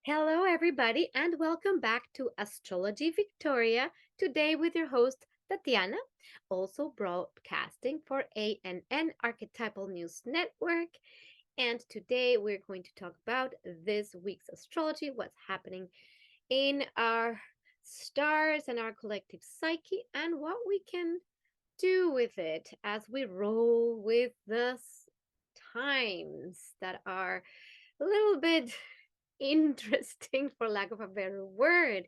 Hello, everybody, and welcome back to Astrology Victoria. Today, with your host Tatiana, also broadcasting for ANN Archetypal News Network. And today, we're going to talk about this week's astrology, what's happening in our stars and our collective psyche, and what we can do with it as we roll with the times that are a little bit interesting, for lack of a better word.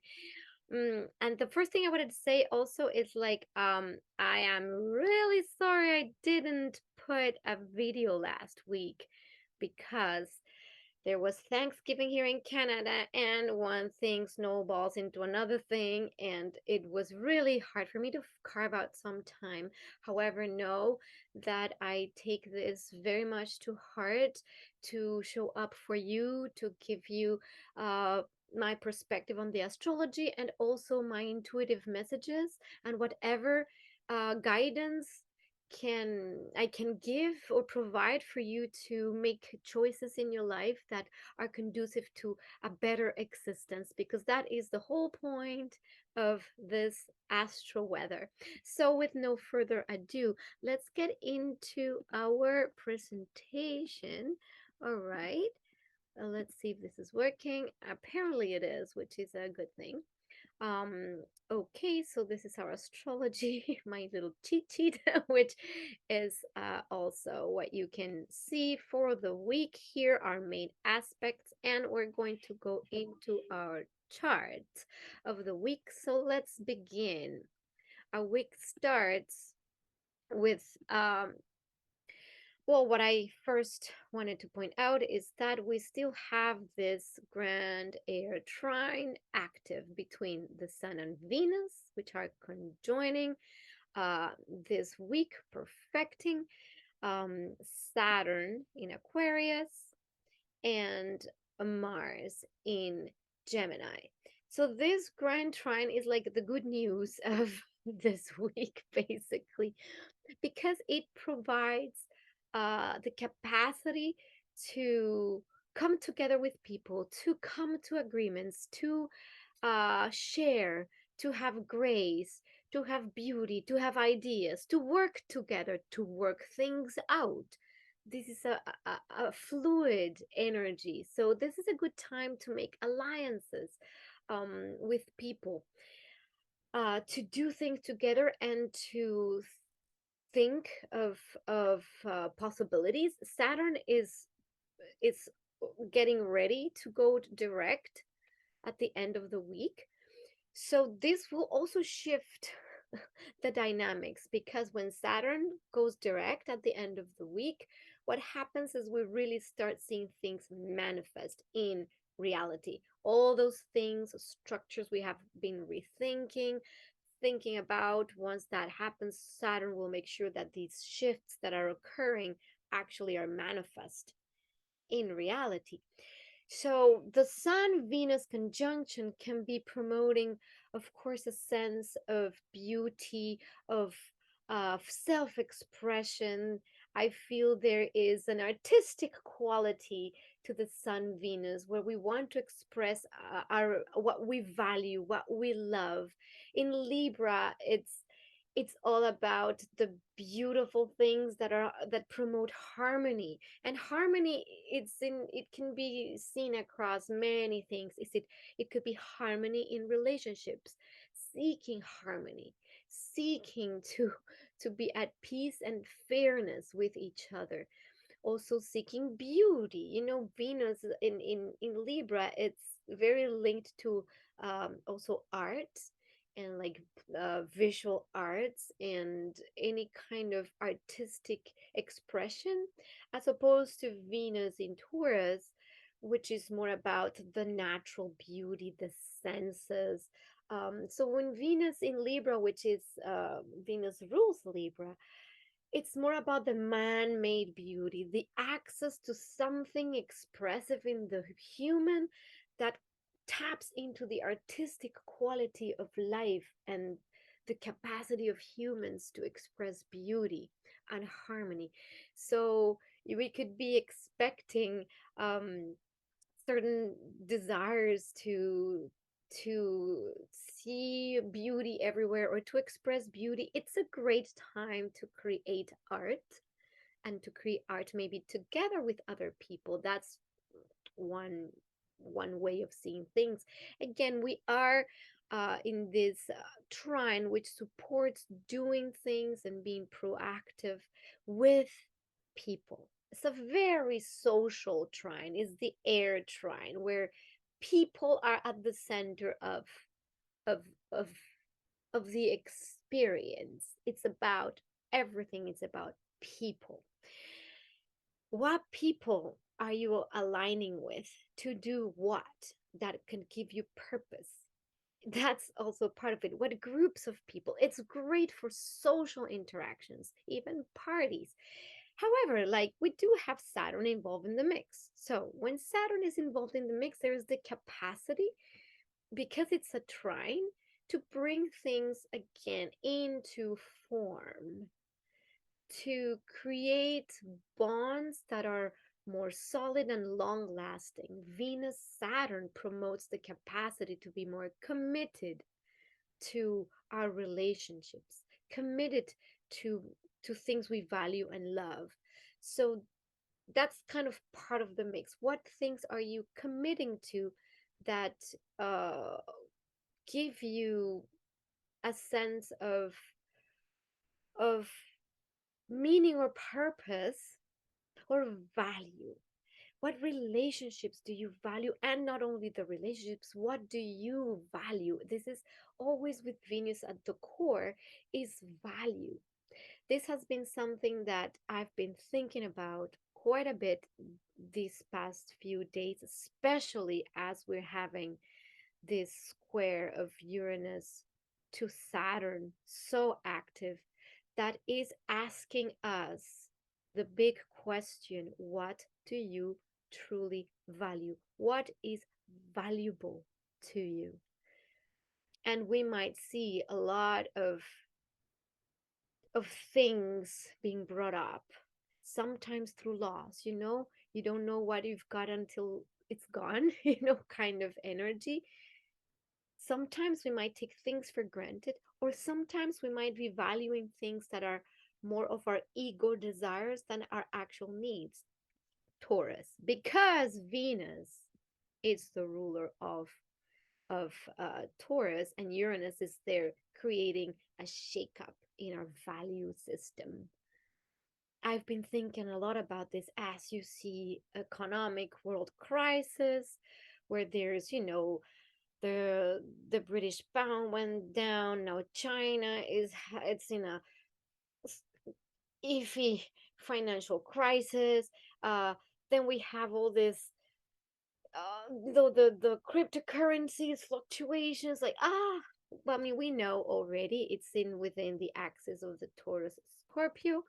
And the first thing I wanted to say also is I am really sorry I didn't put a video last week because there was Thanksgiving here in Canada, and one thing snowballs into another thing, and it was really hard for me to carve out some time. However, know that I take this very much to heart to show up for you, to give you my perspective on the astrology and also my intuitive messages and whatever guidance can give or provide for you to make choices in your life that are conducive to a better existence, because that is the whole point of this astro weather. So with no further ado, let's get into our presentation. All right, let's see if this is working. Apparently it is, which is a good thing. Um, okay, so this is our astrology, my little cheat sheet, which is also what you can see for the week. Here are main aspects, and we're going to go into our chart of the week. So let's begin. Our week starts with well, what I first wanted to point out is that we still have this grand air trine active between the Sun and Venus, which are conjoining uh, this week, perfecting Saturn in Aquarius and Mars in Gemini. So this grand trine is like the good news of this week, basically, because it provides the capacity to come together with people, to come to agreements, to share, to have grace, to have beauty, to have ideas, to work together, to work things out. This is a fluid energy. So, this is a good time to make alliances with people, to do things together and to think of possibilities. Saturn is getting ready to go direct at the end of the week. So this will also shift the dynamics, because when Saturn goes direct at the end of the week, what happens is we really start seeing things manifest in reality. All those things, structures we have been rethinking, thinking about, once that happens, Saturn will make sure that these shifts that are occurring actually are manifest in reality. So the Sun Venus conjunction can be promoting, of course, a sense of beauty, of self expression. I feel there is an artistic quality to the Sun Venus, where we want to express our what we value, what we love. In Libra, it's all about the beautiful things that promote harmony, and harmony, it can be seen across many things. It could be harmony in relationships, seeking harmony, seeking to be at peace and fairness with each other, also seeking beauty. Venus in Libra, it's very linked to also art, and like visual arts and any kind of artistic expression, as opposed to Venus in Taurus, which is more about the natural beauty, the senses. So when Venus in Libra, which is Venus rules Libra, it's more about the man made beauty, the access to something expressive in the human that taps into the artistic quality of life and the capacity of humans to express beauty and harmony. So we could be expecting certain desires to see beauty everywhere or to express beauty, it's a great time to create art, and to create art maybe together with other people. That's one one way of seeing things. Again, we are in this trine which supports doing things and being proactive with people. It's a very social trine. Is the air trine, where people are at the center of of of the experience. It's about everything. It's about people. What people are you aligning with to do what that can give you purpose? That's also part of it. What groups of people? It's great for social interactions, even parties. However, like, we do have Saturn involved in the mix. So when Saturn is involved in the mix, there is the capacity, because it's a trine, to bring things again into form, to create bonds that are more solid and long lasting. Venus Saturn promotes the capacity to be more committed to our relationships, committed to things we value and love. So that's kind of part of the mix. What things are you committing to that uh, give you a sense of meaning or purpose or value? What relationships do you value? And not only the relationships, what do you value? This is always with Venus at the core, is value. This has been something that I've been thinking about quite a bit these past few days, especially as we're having this square of Uranus to Saturn so active, that is asking us the big question: what do you truly value? What is valuable to you? And we might see a lot of things being brought up, sometimes through loss. You don't know what you've got until it's gone, kind of energy. Sometimes we might take things for granted, or sometimes we might be valuing things that are more of our ego desires than our actual needs. Taurus, because Venus is the ruler of Taurus, and Uranus is there creating a shakeup in our value system. I've been thinking a lot about this as you see economic world crisis, where there's, the British pound went down. Now China it's in a iffy financial crisis. Then we have all this the cryptocurrencies fluctuations, like, well, I mean, we know already it's in within the axis of the Taurus Scorpio,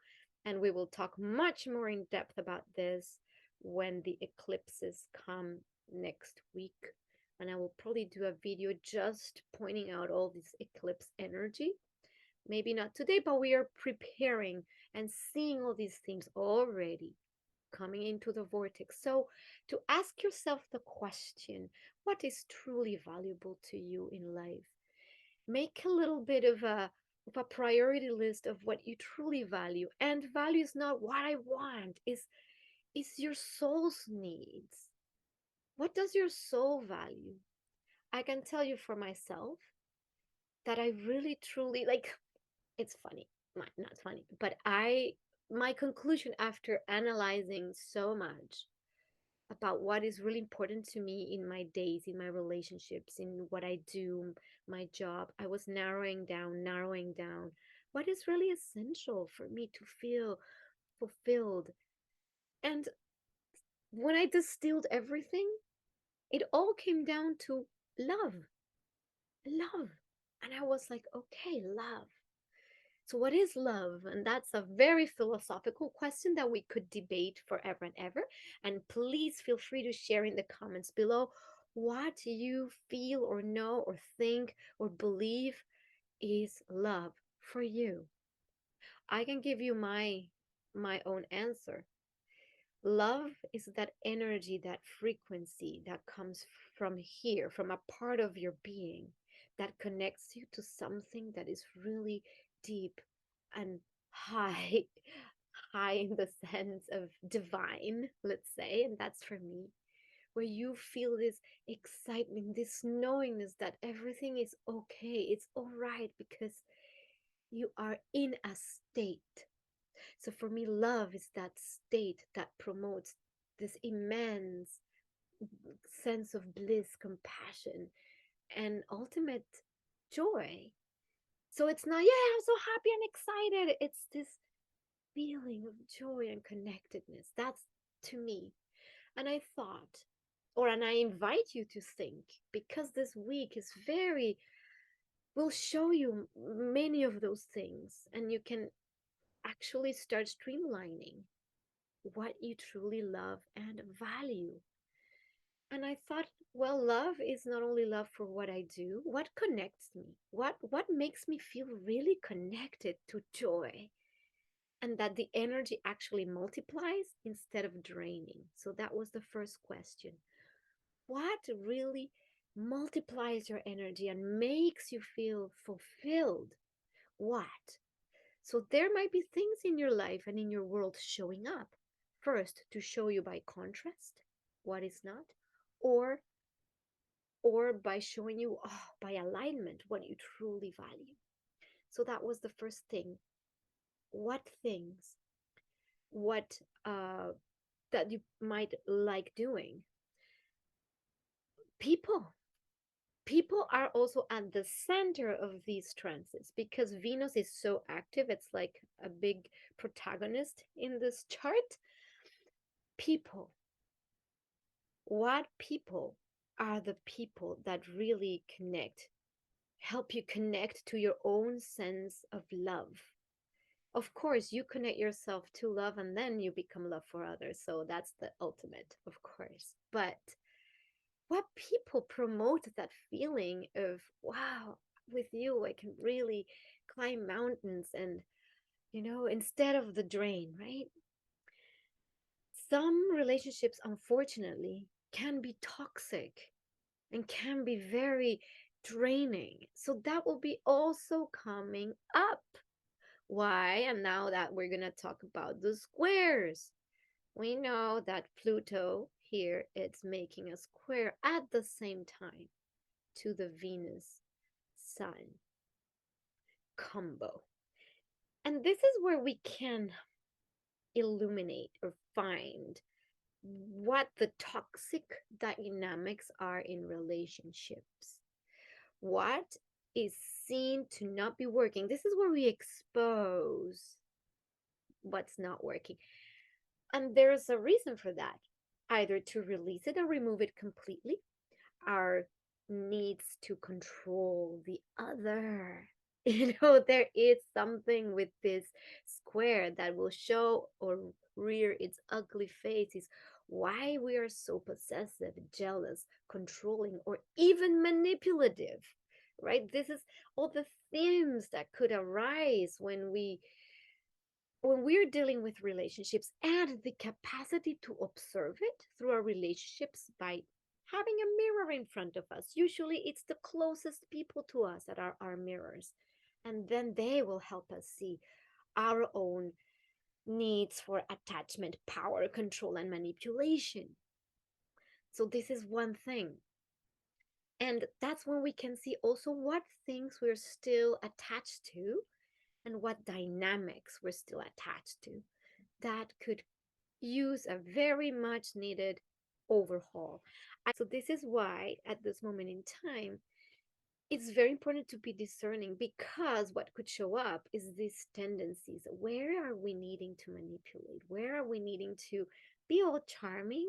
and we will talk much more in depth about this when the eclipses come next week. And I will probably do a video just pointing out all this eclipse energy. Maybe not today, but we are preparing and seeing all these things already coming into the vortex. So, to ask yourself the question: what is truly valuable to you in life? Make a little bit of a priority list of what you truly value. And value is not what I want, is your soul's needs. What does your soul value? I can tell you for myself that I really truly, like, it's funny, not funny, but my conclusion after analyzing so much about what is really important to me in my days, in my relationships, in what I do, my job, I was narrowing down what is really essential for me to feel fulfilled. And when I distilled everything, it all came down to love. Love. And I was like, okay, love. So, what is love? And that's a very philosophical question that we could debate forever and ever. And please feel free to share in the comments below what you feel or know or think or believe is love for you. I can give you my own answer. Love is that energy, that frequency that comes from here, from a part of your being that connects you to something that is really deep and high, high in the sense of divine, let's say. And that's for me, where you feel this excitement, this knowingness that everything is okay, it's all right, because you are in a state. So for me, love is that state that promotes this immense sense of bliss, compassion, and ultimate joy. So it's not, yeah, I'm so happy and excited. It's this feeling of joy and connectedness. That's to me. And I thought, and I invite you to think, because this week is very, will show you many of those things, and you can actually start streamlining what you truly love and value. And I thought, well, love is not only love for what I do, what connects me, what makes me feel really connected to joy, and that the energy actually multiplies instead of draining. So that was the first question. What really multiplies your energy and makes you feel fulfilled? What? So there might be things in your life and in your world showing up. First, to show you by contrast what is not, or by showing you, by alignment, what you truly value. So that was the first thing. What things, what that you might like doing? People. People are also at the center of these transits because Venus is so active. It's like a big protagonist in this chart. People. What people are the people that really connect, help you connect to your own sense of love? Of course, you connect yourself to love and then you become love for others. So that's the ultimate, of course. But what people promote that feeling of, wow, with you, I can really climb mountains and, instead of the drain, right? Some relationships, unfortunately, can be toxic and can be very draining. So that will be also coming up. Why? And now that we're going to talk about the squares, we know that Pluto here it's making a square at the same time to the Venus Sun combo. And this is where we can illuminate or find what the toxic dynamics are in relationships. What is seen to not be working. This is where we expose what's not working. And there's a reason for that, either to release it or remove it completely. Our needs to control the other. There is something with this square that will show or rear its ugly face is why we are so possessive, jealous, controlling, or even manipulative, right? This is all the themes that could arise when we're dealing with relationships, and the capacity to observe it through our relationships by having a mirror in front of us. Usually it's the closest people to us that are our mirrors, and then they will help us see our own needs for attachment, power, control, and manipulation. So this is one thing. And that's when we can see also what things we're still attached to and what dynamics we're still attached to that could use a very much needed overhaul. So this is why at this moment in time, it's very important to be discerning, because what could show up is these tendencies. Where are we needing to manipulate? Where are we needing to be all charming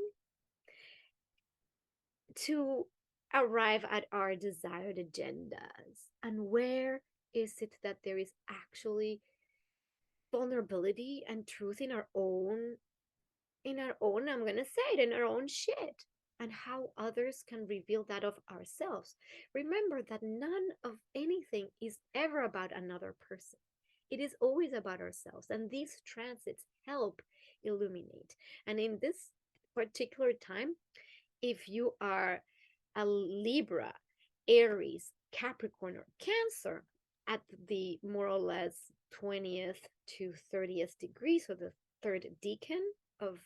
to arrive at our desired agendas? And where is it that there is actually vulnerability and truth in our own, I'm gonna say it, in our own shit, and how others can reveal that of ourselves? Remember that none of anything is ever about another person. It is always about ourselves, and these transits help illuminate. And in this particular time, if you are a Libra, Aries, Capricorn, or Cancer at the more or less 20th to 30th degree, so the third decan of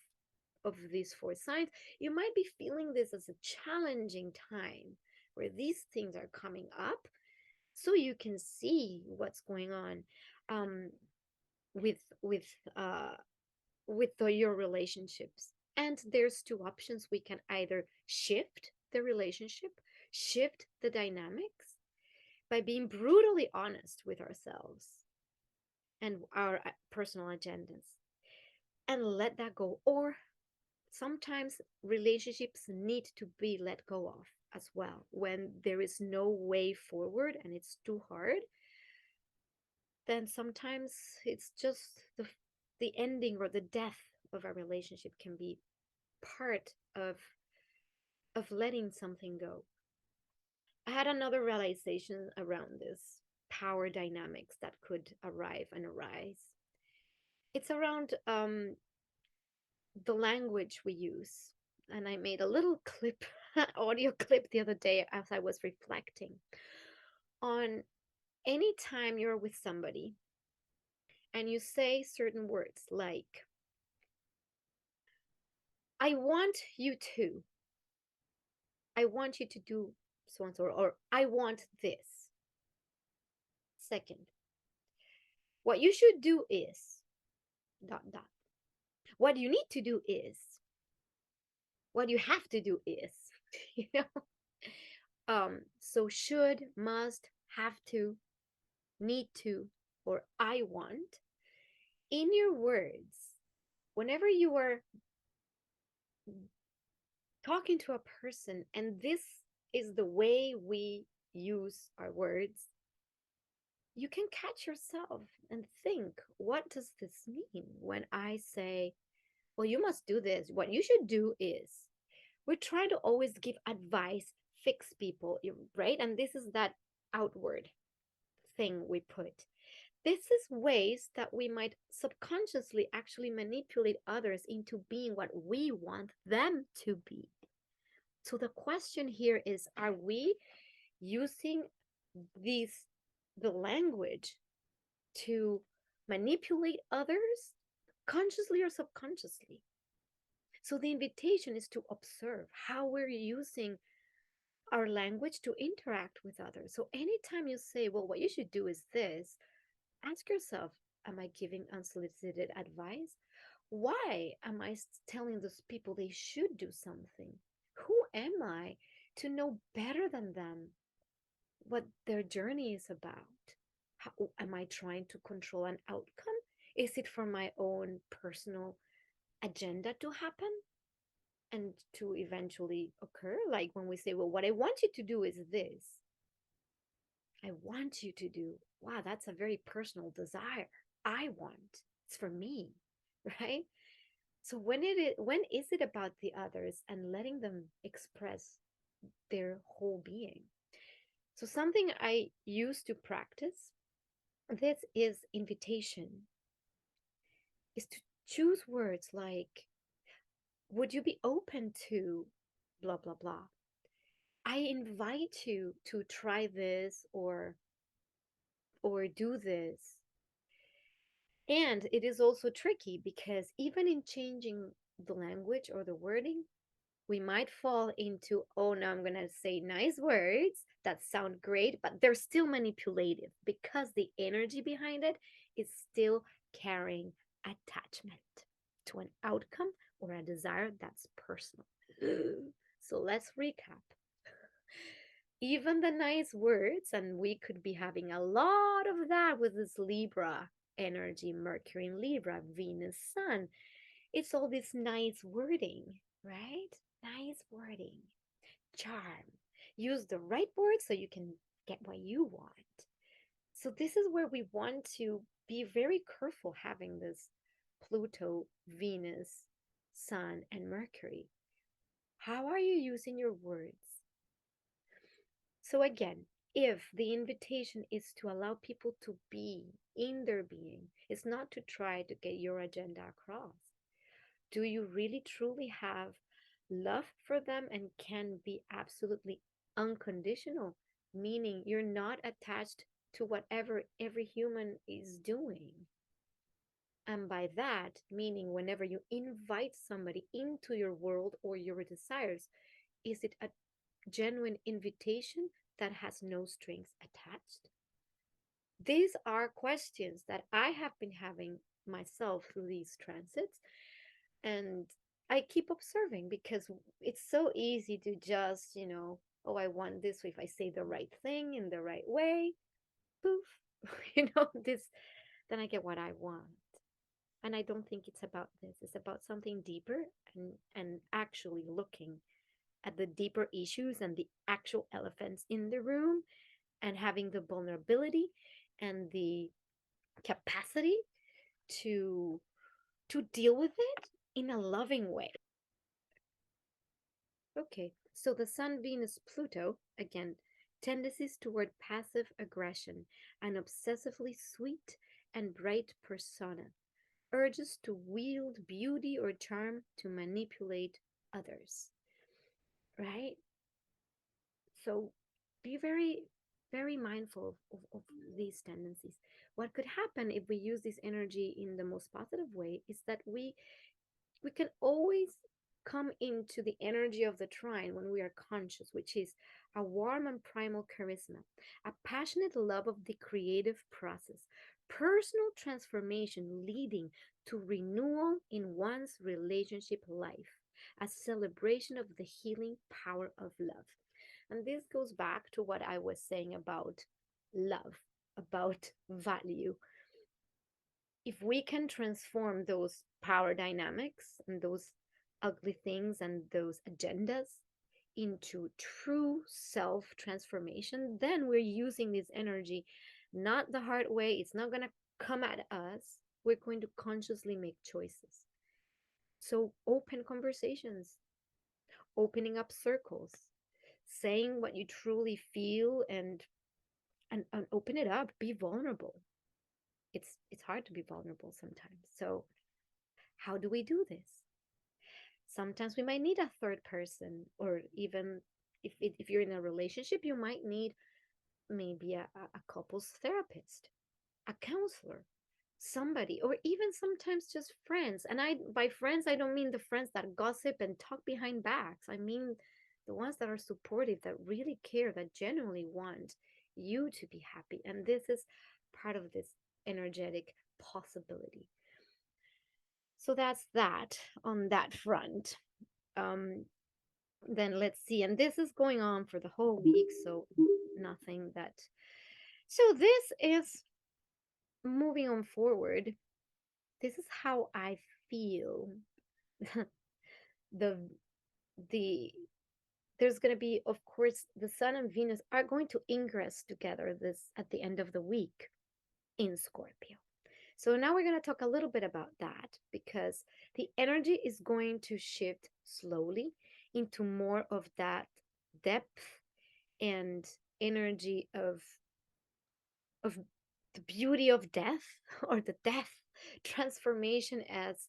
these four signs, you might be feeling this as a challenging time where these things are coming up, so you can see what's going on um, with with uh, your relationships. And there's two options. We can either shift the relationship, shift the dynamics by being brutally honest with ourselves and our personal agendas and let that go. Or sometimes relationships need to be let go of as well when there is no way forward and it's too hard. Then sometimes it's just the ending or the death of a relationship can be part of letting something go. I had another realization around this power dynamics that could arrive and arise. It's around the language we use. And I made a little clip, audio clip the other day as I was reflecting on any time you're with somebody and you say certain words like, I want you to, I want you to do so and so, or I want this. Second, what you should do is dot dot. What you need to do is, what you have to do is, you know. So should, must, have to, need to, or I want in your words. Whenever you are talking to a person, and this is the way we use our words, you can catch yourself and think, what does this mean when I say, well, you must do this? What you should do is, we're trying to always give advice, fix people, right? And this is that outward thing we put. This is ways that we might subconsciously actually manipulate others into being what we want them to be. So the question here is, are we using these the language to manipulate others consciously or subconsciously? So the invitation is to observe how we're using our language to interact with others. So anytime you say, well, what you should do is this, ask yourself, am I giving unsolicited advice? Why am I telling those people they should do something? Who am I to know better than them what their journey is about? How, am I trying to control an outcome? Is it for my own personal agenda to happen and to eventually occur? Like when we say, well, what I want you to do is this. I want you to do. Wow, that's a very personal desire. I want. It's for me, right? So when is it about the others and letting them express their whole being? So something I used to practice, this is invitation, is to choose words like, would you be open to blah blah blah? I invite you to try this or do this. And it is also tricky because even in changing the language or the wording, we might fall into, oh, no, I'm going to say nice words that sound great, but they're still manipulative because the energy behind it is still carrying attachment to an outcome or a desire that's personal. So let's recap. Even the nice words, and we could be having a lot of that with this Libra energy, Mercury in Libra, Venus, Sun. It's all this nice wording, right? Nice wording, charm. Use the right words so you can get what you want. So this is where we want to be very careful having this Pluto, Venus, Sun, and Mercury. How are you using your words? So again, if the invitation is to allow people to be in their being, it's not to try to get your agenda across. Do you really truly have love for them and can be absolutely unconditional, meaning you're not attached to whatever every human is doing? And by that, meaning whenever you invite somebody into your world or your desires, is it a genuine invitation that has no strings attached? These are questions that I have been having myself through these transits. And I keep observing because it's so easy to just, oh, I want this. If I say the right thing in the right way, poof, this, then I get what I want. And I don't think it's about this. It's about something deeper and actually looking at the deeper issues and the actual elephants in the room and having the vulnerability and the capacity to to deal with it in a loving way. Okay, so the Sun, Venus, Pluto, again, tendencies toward passive aggression, an obsessively sweet and bright persona, urges to wield beauty or charm to manipulate others, right? So be very, very mindful of these tendencies. What could happen if we use this energy in the most positive way is that we can always come into the energy of the trine when we are conscious, which is a warm and primal charisma, a passionate love of the creative process, personal transformation leading to renewal in one's relationship life, a celebration of the healing power of love. And this goes back to what I was saying about love, about value. If we can transform those power dynamics and those ugly things and those agendas into true self transformation, then we're using this energy not the hard way. It's not going to come at us. We're going to consciously make choices. So, open conversations, opening up circles, saying what you truly feel and open it up, be vulnerable. It's hard to be vulnerable sometimes. So how do we do this? Sometimes we might need a third person, or even if you're in a relationship, you might need maybe a couples therapist, a counselor, somebody, or even sometimes just friends. And I by friends I don't mean the friends that gossip and talk behind backs. I mean the ones that are supportive, that really care, that genuinely want you to be happy. And this is part of this energetic possibility. So that's that on that front. Um, then let's see. And this is going on for the whole week, so nothing that. So this is moving on forward. This is how I feel. the the there's going to be, of course, the Sun and Venus are going to ingress together this at the end of the week in Scorpio. So now we're going to talk a little bit about that because the energy is going to shift slowly into more of that depth and energy of the beauty of death or the death transformation as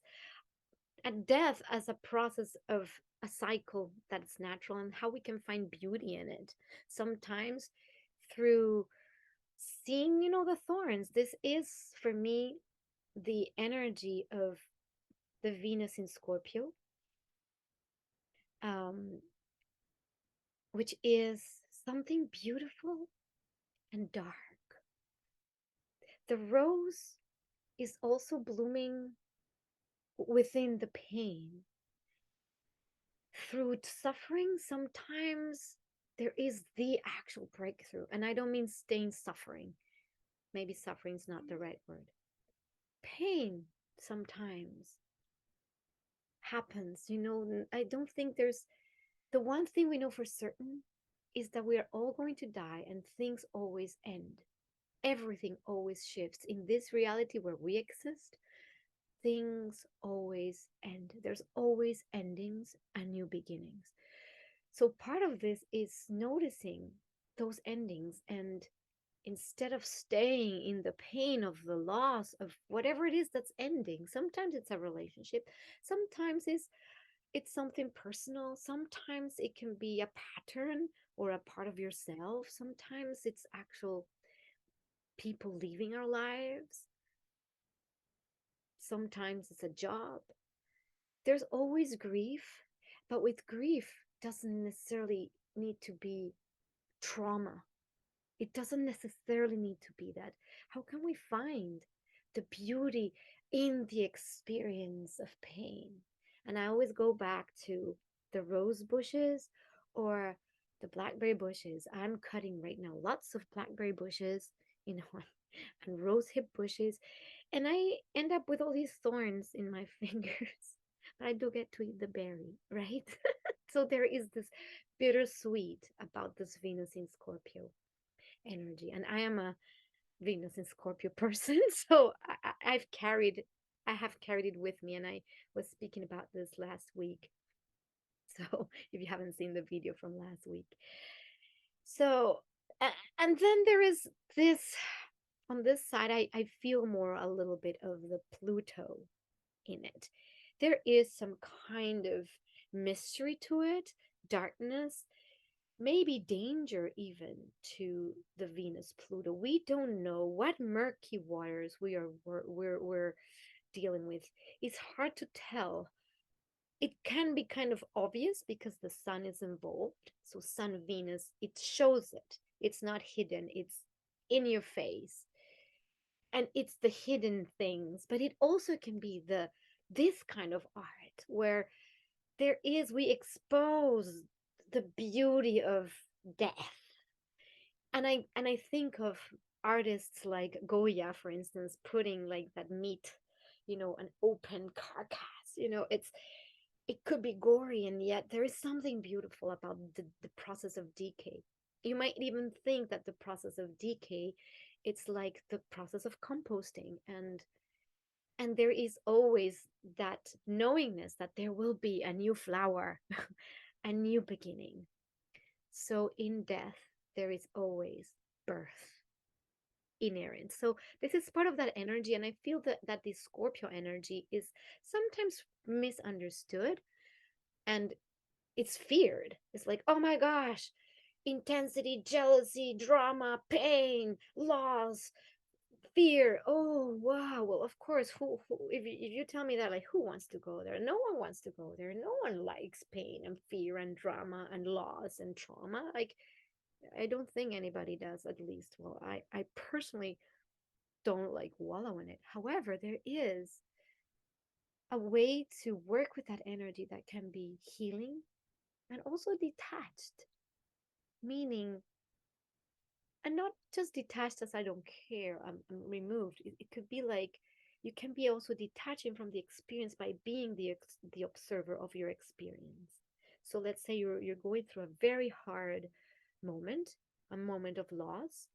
a death as a process of a cycle that's natural and how we can find beauty in it. Sometimes through seeing, the thorns. This is for me the energy of the Venus in Scorpio, um, which is something beautiful and dark. The rose is also blooming within the pain. Through suffering, sometimes there is the actual breakthrough. And I don't mean staying suffering. Maybe suffering is not the right word. Pain sometimes happens. I don't think there's the one thing we know for certain is that we are all going to die and things always end. Everything always shifts. In this reality where we exist, things always end. There's always endings and new beginnings. So part of this is noticing those endings and instead of staying in the pain of the loss of whatever it is that's ending. Sometimes it's a relationship, sometimes it's something personal, sometimes it can be a pattern or a part of yourself, sometimes it's actual people leaving our lives, sometimes it's a job. There's always grief, but with grief doesn't necessarily need to be trauma. It doesn't necessarily need to be that. How can we find the beauty in the experience of pain? And I always go back to the rose bushes or the blackberry bushes. I'm cutting right now lots of blackberry bushes, you know, and rose hip bushes. And I end up with all these thorns in my fingers. But I do get to eat the berry, right? So there is this bittersweet about this Venus in Scorpio energy. And I am a Venus in Scorpio person. So I have carried it with me. And I was speaking about this last week. So if you haven't seen the video from last week. So, and then there is this, on this side, I feel more a little bit of the Pluto in it. There is some kind of mystery to it, darkness, maybe danger even to the Venus Pluto. We don't know what murky waters we're dealing with. It's hard to tell. It can be kind of obvious because the sun is involved. So Sun Venus, it shows it. It's not hidden. It's in your face. And it's the hidden things, but it also can be the this kind of art where we expose the beauty of death. And I think of artists like Goya, for instance, putting like that meat, an open carcass. It could be gory, and yet there is something beautiful about the process of decay. You might even think that the process of decay, it's like the process of composting, and there is always that knowingness that there will be a new flower, a new beginning. So in death, there is always birth inherent. So this is part of that energy. And I feel that this Scorpio energy is sometimes misunderstood and it's feared. It's like, oh my gosh, intensity, jealousy, drama, pain, loss, fear. Oh wow. Well, of course, who if you tell me that, like, who wants to go there? No one wants to go there. No one likes pain and fear and drama and loss and trauma. Like, I don't think anybody does, at least. Well, I personally don't like wallow in it. However, there is a way to work with that energy that can be healing and also detached, meaning, and not just detached as I don't care, I'm removed. It could be like you can be also detaching from the experience by being the observer of your experience. So let's say you're going through a very hard moment, a moment of loss,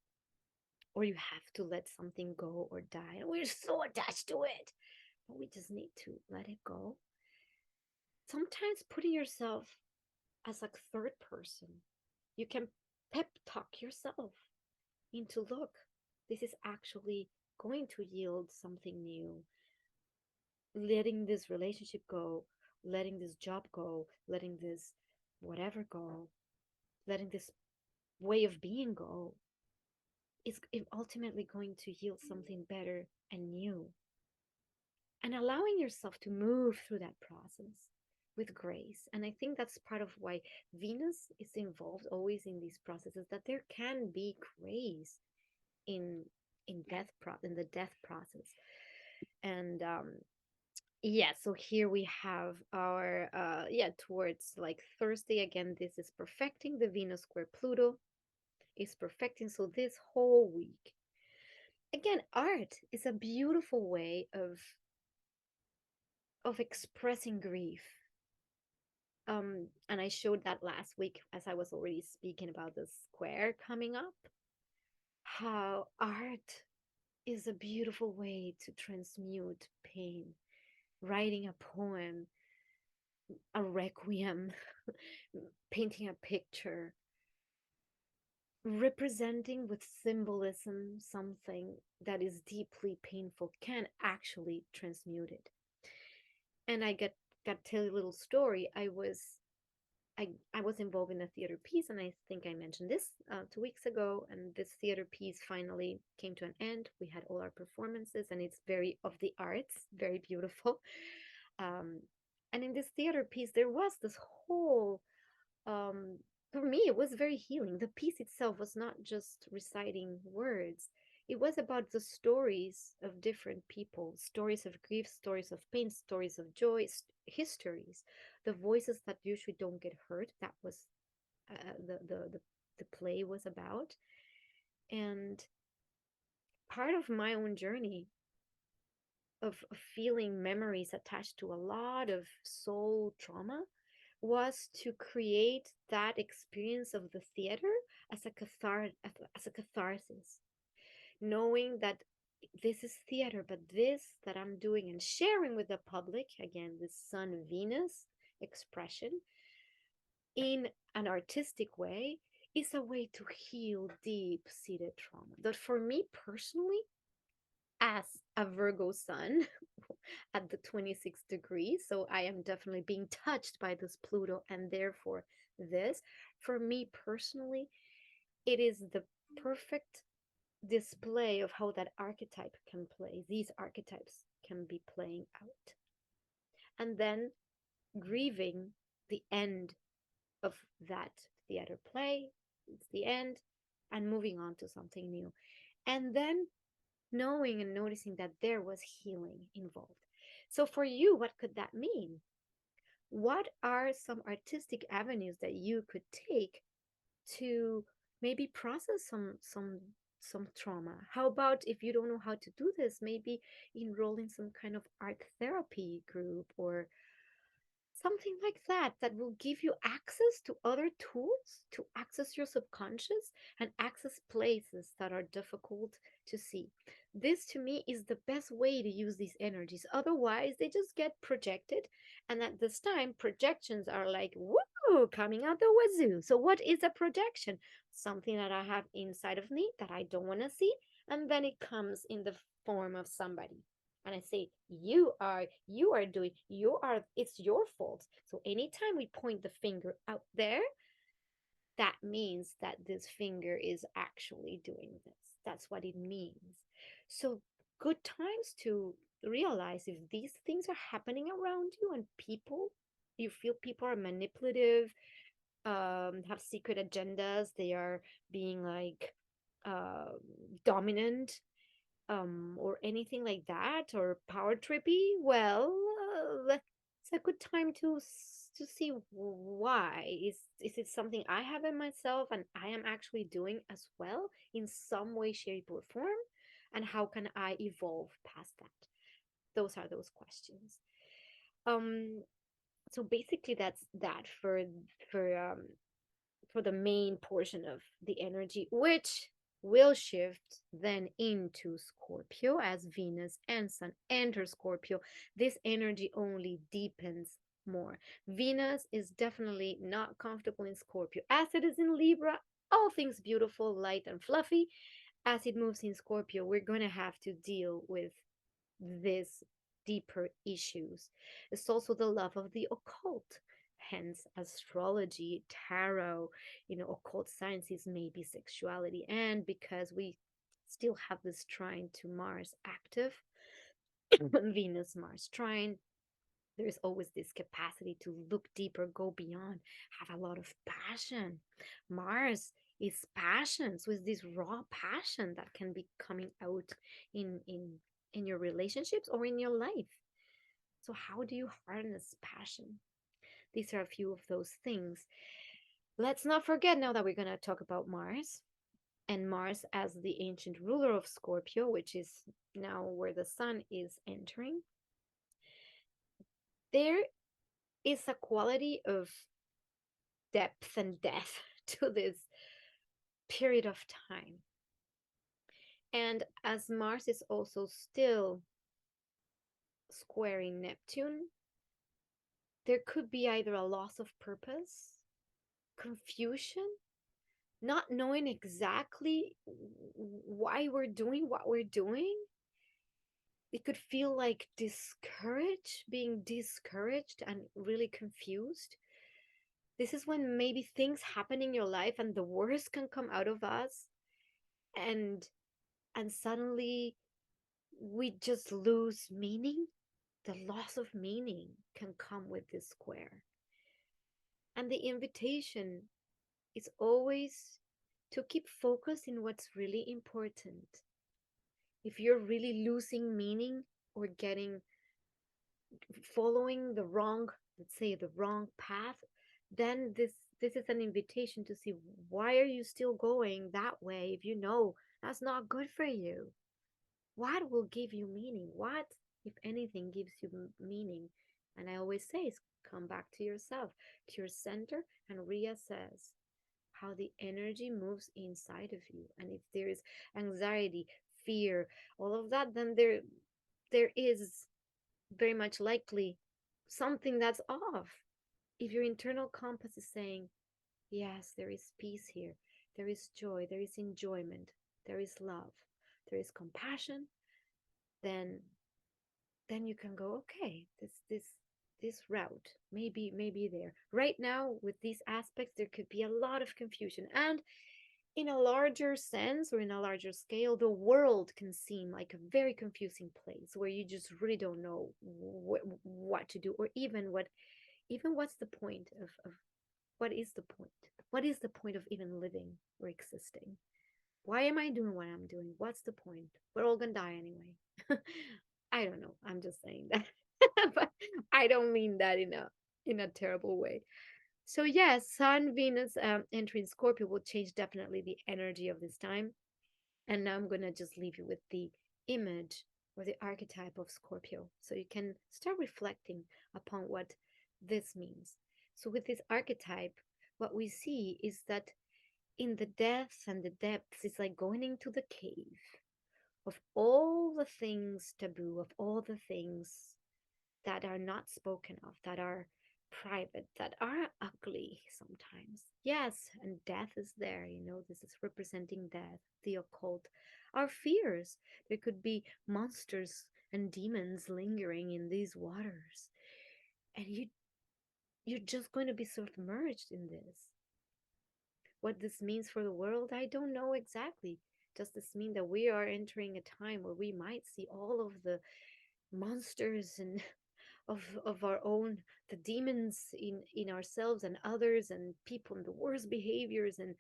or you have to let something go or die, and we're so attached to it, but we just need to let it go. Sometimes putting yourself as a third person, you can pep talk yourself into, look, this is actually going to yield something new. Letting this relationship go, letting this job go, letting this whatever go, letting this way of being go is ultimately going to yield something better and new. And allowing yourself to move through that process with grace. And I think that's part of why Venus is involved always in these processes, that there can be grace in in the death process. And yeah, so here we have our towards like Thursday again, this is perfecting the Venus square Pluto is perfecting. So this whole week, again, art is a beautiful way of expressing grief. And I showed that last week as I was already speaking about the square coming up, how art is a beautiful way to transmute pain. Writing a poem, a requiem, painting a picture, representing with symbolism something that is deeply painful can actually transmute it. And I got to tell you a little story. I was involved in a theater piece, and I think I mentioned this 2 weeks ago. And this theater piece finally came to an end. We had all our performances, and it's very of the arts, very beautiful. Um, and in this theater piece, there was this whole um, for me, it was very healing. The piece itself was not just reciting words, it was about the stories of different people, stories of grief, stories of pain, stories of joy, histories, the voices that usually don't get heard. That was the play was about. And part of my own journey of feeling memories attached to a lot of soul trauma was to create that experience of the theater as a catharsis, knowing that this is theater, but this that I'm doing and sharing with the public, again, this Sun Venus expression in an artistic way, is a way to heal deep seated trauma. That for me personally, as a Virgo sun at the 26th degree, so I am definitely being touched by this Pluto, and therefore, this, for me personally, it is the perfect display of how that archetype can play. These archetypes can be playing out. And then grieving the end of that theater play, it's the end, and moving on to something new. And then knowing and noticing that there was healing involved. So, for you, what could that mean? What are some artistic avenues that you could take to maybe process some trauma? How about if you don't know how to do this, maybe enroll in some kind of art therapy group or something like that that will give you access to other tools to access your subconscious and access places that are difficult to see. This to me is the best way to use these energies. Otherwise they just get projected, and at this time projections are like woo, coming out the wazoo. So what is a projection? Something that I have inside of me that I don't want to see, and then it comes in the form of somebody, and I say, you are doing, it's your fault. So anytime we point the finger out there, that means that this finger is actually doing this. That's what it means. So good times to realize if these things are happening around you and people, you feel people are manipulative, have secret agendas, they are being like uh, dominant, or anything like that, or power trippy, well, that's a good time to see why is it something I have in myself and I am actually doing as well in some way, shape, or form, and how can I evolve past that? Those are those questions. Um, so basically, that's that for the main portion of the energy, which will shift then into Scorpio as Venus and Sun enter Scorpio. This energy only deepens more. Venus is definitely not comfortable in Scorpio as it is in Libra. All things beautiful, light, and fluffy. As it moves in Scorpio, we're going to have to deal with these deeper issues. It's also the love of the occult, hence astrology, tarot, occult sciences, maybe sexuality. And because we still have this trine to Mars active, Venus Mars trine, there's always this capacity to look deeper, go beyond, have a lot of passion. Mars is passion, so it's this raw passion that can be coming out in your relationships or in your life. So how do you harness passion? These are a few of those things. Let's not forget, now that we're going to talk about Mars, and Mars as the ancient ruler of Scorpio, which is now where the sun is entering, there is a quality of depth and depth to this period of time. And as Mars is also still squaring Neptune, there could be either a loss of purpose, confusion, not knowing exactly why we're doing what we're doing. It could feel like discouraged, being discouraged and really confused. This is when maybe things happen in your life and the worst can come out of us, and suddenly we just lose meaning. The loss of meaning can come with this square. And the invitation is always to keep focus in what's really important. If you're really losing meaning or getting following the wrong, let's say the wrong path, then this is an invitation to see, why are you still going that way if you know that's not good for you? What will give you meaning? What, if anything, gives you meaning? And I always say is, come back to yourself, to your center, and reassess how the energy moves inside of you. And if there is anxiety, fear, all of that, then there is very much likely something that's off. If your internal compass is saying, yes, there is peace here, there is joy, there is enjoyment, there is love, there is compassion, then you can go, okay, this route maybe there right now with these aspects. There could be a lot of confusion, and in a larger sense or in a larger scale, the world can seem like a very confusing place where you just really don't know what to do, or even what's the point of what is the point? What is the point of even living or existing? Why am I doing what I'm doing? What's the point? We're all gonna die anyway. I don't know. I'm just saying that. But I don't mean that in a terrible way. So yes, Sun, Venus entering Scorpio will change definitely the energy of this time. And now I'm gonna just leave you with the image or the archetype of Scorpio, so you can start reflecting upon what this means. So with this archetype, what we see is that in the depths and the depths, it's like going into the cave of all the things taboo, of all the things that are not spoken of, that are private, that are ugly sometimes. Yes, and death is there, this is representing death, the occult, our fears. There could be monsters and demons lingering in these waters, and you're just going to be submerged in this. What this means for the world, I don't know exactly. Does this mean that we are entering a time where we might see all of the monsters and of our own, the demons in ourselves and others and people, and the worst behaviors, and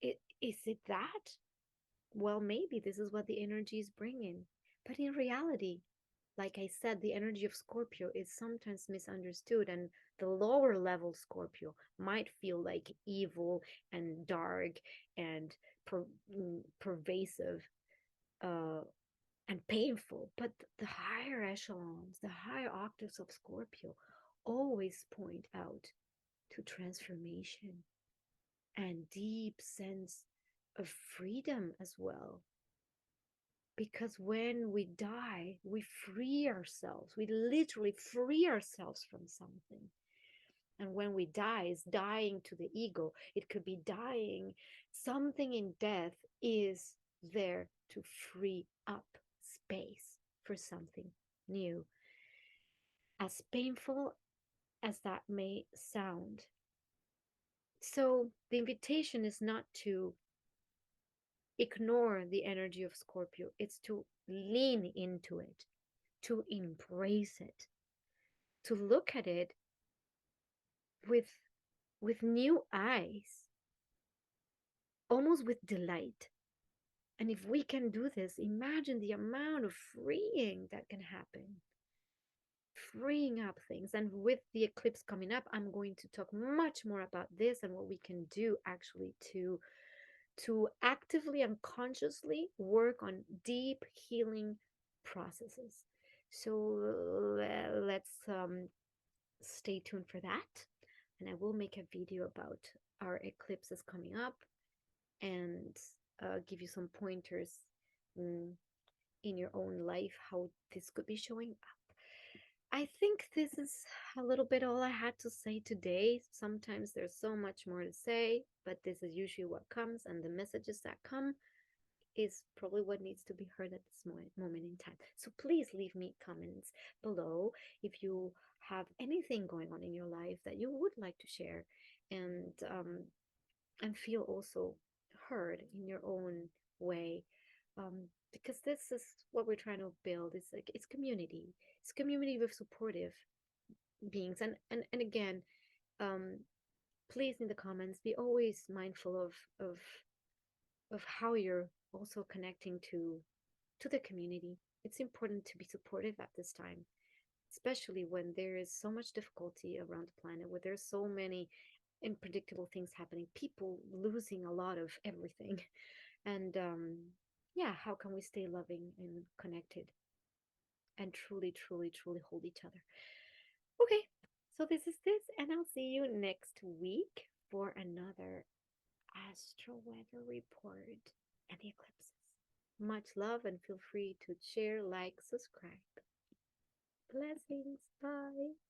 is it that? Well, maybe this is what the energy is bringing, but in reality, like I said, the energy of Scorpio is sometimes misunderstood, and the lower level Scorpio might feel like evil and dark and pervasive, uh, and painful. But the higher echelons, the higher octaves of Scorpio always point out to transformation and deep sense of freedom as well. Because when we die, we free ourselves. We literally free ourselves from something. And when we die, it's dying to the ego. It could be dying. Something in death is there to free up space for something new. As painful as that may sound. So the invitation is not to ignore the energy of Scorpio, it's to lean into it, to embrace it, to look at it with new eyes, almost with delight. And if we can do this, imagine the amount of freeing that can happen. Freeing up things. And with the eclipse coming up, I'm going to talk much more about this and what we can do actually to actively and consciously work on deep healing processes. So let's stay tuned for that. And I will make a video about our eclipses coming up, and give you some pointers, mm, in your own life how this could be showing up. I think this is a little bit all I had to say today. Sometimes there's so much more to say, but this is usually what comes, and the messages that come is probably what needs to be heard at this moment in time. So please leave me comments below if you have anything going on in your life that you would like to share, and feel also heard in your own way. Because this is what we're trying to build. It's like it's community. It's community with supportive beings. And again, um, please in the comments be always mindful of how you're also connecting to the community. It's important to be supportive at this time, especially when there is so much difficulty around the planet, where there's so many unpredictable things happening, people losing a lot of everything. And yeah, how can we stay loving and connected and truly, truly, truly hold each other? Okay, so this is this, and I'll see you next week for another astro weather report and the eclipses. Much love, and feel free to share, like, subscribe. Blessings. Bye.